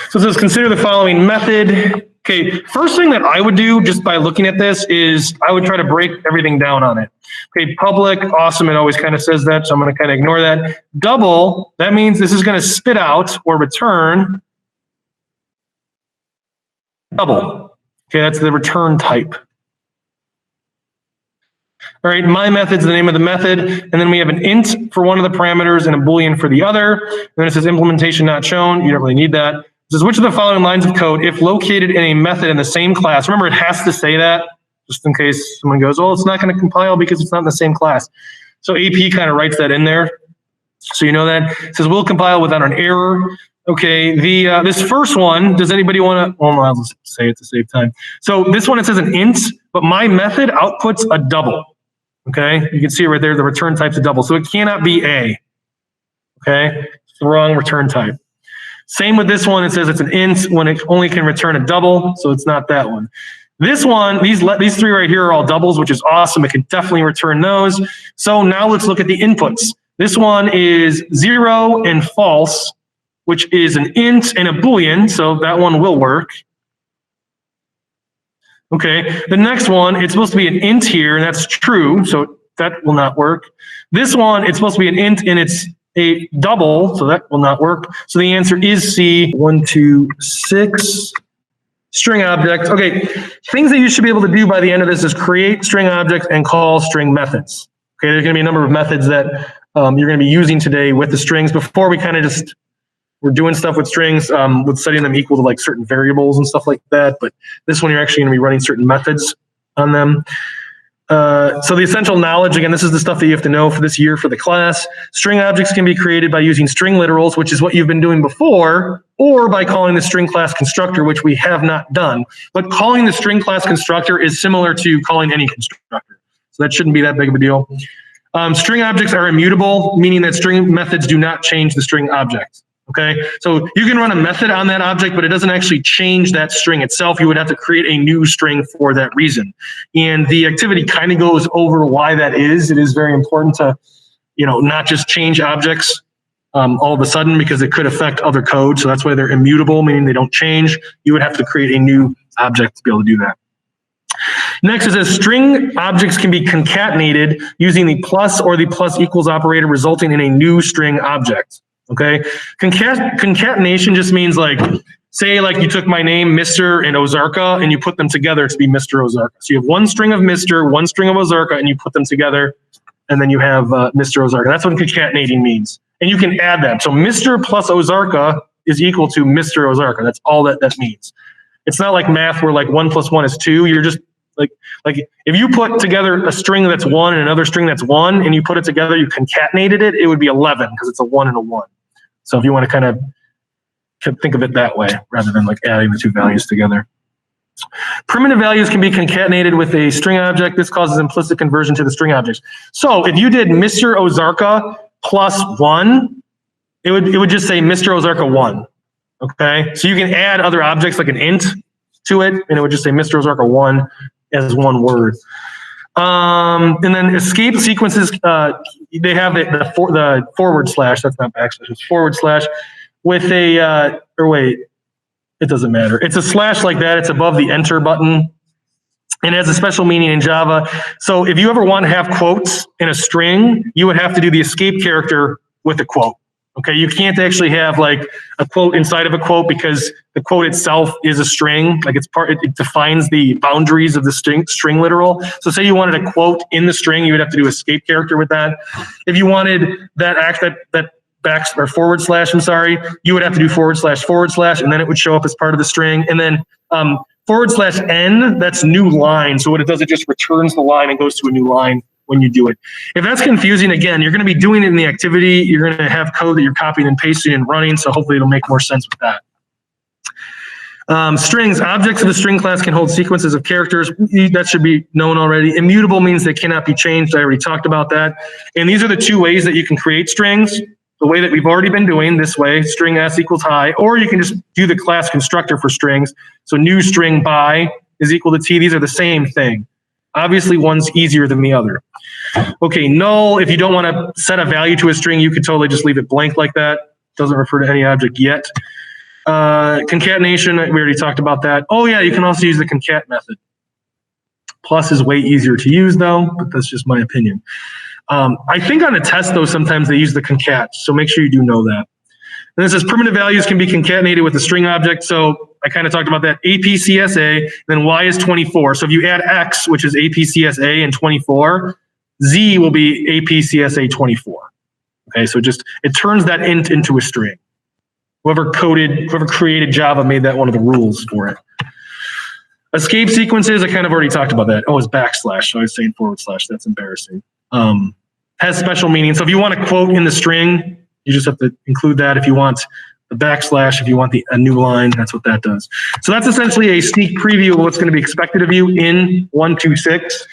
So it says consider the following method. Okay, first thing that I would do just by looking at this is I would try to break everything down on it. Okay, public, awesome, it always kind of says that, so I'm going to kind of ignore that. Double, that means this is going to spit out or return double. Okay, that's the return type. All right, my method's the name of the method, and then we have an int for one of the parameters and a boolean for the other. And then it says implementation not shown. You don't really need that. It says which of the following lines of code, if located in a method in the same class, remember it has to say that, just in case someone goes, oh, it's not going to compile because it's not in the same class. So AP kind of writes that in there, so you know that. It says will compile without an error. Okay, this first one, does anybody want to, well, I'll just say it to save time. So this one, it says an int, but my method outputs a double. Okay, you can see it right there, the return type's a double, so it cannot be A. Okay, it's the wrong return type. Same with this one, it says it's an int when it only can return a double, so it's not that one. This one, these three right here are all doubles, which is awesome. It can definitely return those. So now let's look at the inputs. This one is 0 and false, which is an int and a boolean, so that one will work. Okay, the next one, it's supposed to be an int here, and that's true, so that will not work. This one, it's supposed to be an int, and it's a double, so that will not work. So the answer is C, 1, 2, 6, string object. Okay, things that you should be able to do by the end of this is create string objects and call string methods. Okay, there's gonna be a number of methods that you're gonna be using today with the strings. Before we kind of just, we're doing stuff with strings, with setting them equal to like certain variables and stuff like that. But this one, you're actually going to be running certain methods on them. So the essential knowledge, again, this is the stuff that you have to know for this year for the class. String objects can be created by using string literals, which is what you've been doing before, or by calling the string class constructor, which we have not done. But calling the string class constructor is similar to calling any constructor. So that shouldn't be that big of a deal. String objects are immutable, meaning that string methods do not change the string object. Okay, so you can run a method on that object, but it doesn't actually change that string itself. You would have to create a new string for that reason. And the activity kind of goes over why that is. It is very important to, not just change objects all of a sudden because it could affect other code. So that's why they're immutable, meaning they don't change. You would have to create a new object to be able to do that. Next, it says string objects can be concatenated using the plus or the plus equals operator, resulting in a new string object. Okay, concatenation just means like, say like you took my name, Mr. and Ozarka, and you put them together to be Mr. Ozarka. So you have one string of Mr., one string of Ozarka, and you put them together, and then you have Mr. Ozarka. That's what concatenating means. And you can add them. So Mr. plus Ozarka is equal to Mr. Ozarka. That's all that means. It's not like math where like 1 + 1 is 2. You're just like if you put together a string that's 1 and another string that's 1, and you put it together, you concatenated it, it would be 11 because it's a 1 and a 1. So if you want to kind of think of it that way, rather than like adding the two values together. Primitive values can be concatenated with a string object. This causes implicit conversion to the string objects. So if you did Mr. Ozarka plus 1, it would just say Mr. Ozarka 1. Okay, so you can add other objects like an int to it, and it would just say Mr. Ozarka 1 as one word. And then escape sequences, they have the forward slash, that's not backslash, it's forward slash with a, or wait, it doesn't matter. It's a slash like that, it's above the enter button, and it has a special meaning in Java. So if you ever want to have quotes in a string, you would have to do the escape character with a quote. Okay, you can't actually have like a quote inside of a quote because the quote itself is a string. Like it defines the boundaries of the string literal. So say you wanted a quote in the string, you would have to do escape character with that. If you wanted that forward slash, you would have to do forward slash, and then it would show up as part of the string. And then /n, that's new line. So what it does, it just returns the line and goes to a new line when you do it. If that's confusing, again, you're going to be doing it in the activity. You're going to have code that you're copying and pasting and running, so hopefully it'll make more sense with that. Strings, objects of the string class can hold sequences of characters. That should be known already. Immutable means they cannot be changed. I already talked about that. And these are the two ways that you can create strings. The way that we've already been doing this way, string s equals hi, or you can just do the class constructor for strings. So new string by is equal to t. These are the same thing. Obviously, one's easier than the other. Okay, null, if you don't want to set a value to a string, you could totally just leave it blank like that. Doesn't refer to any object yet. Concatenation, we already talked about that. Oh yeah, you can also use the concat method. Plus is way easier to use though, but that's just my opinion. I think on a test though, sometimes they use the concat, so make sure you do know that. And it says primitive values can be concatenated with a string object. So I kind of talked about that. APCSA, then Y is 24. So if you add X, which is APCSA and 24, Z will be APCSA 24. Okay, so it turns that int into a string. Whoever created Java made that one of the rules for it. Escape sequences, I kind of already talked about that. Oh, it's backslash. So I was saying /. That's embarrassing. Has special meaning. So if you want a quote in the string, you just have to include that. If you want the backslash, if you want a new line, that's what that does. So that's essentially a sneak preview of what's going to be expected of you in 126.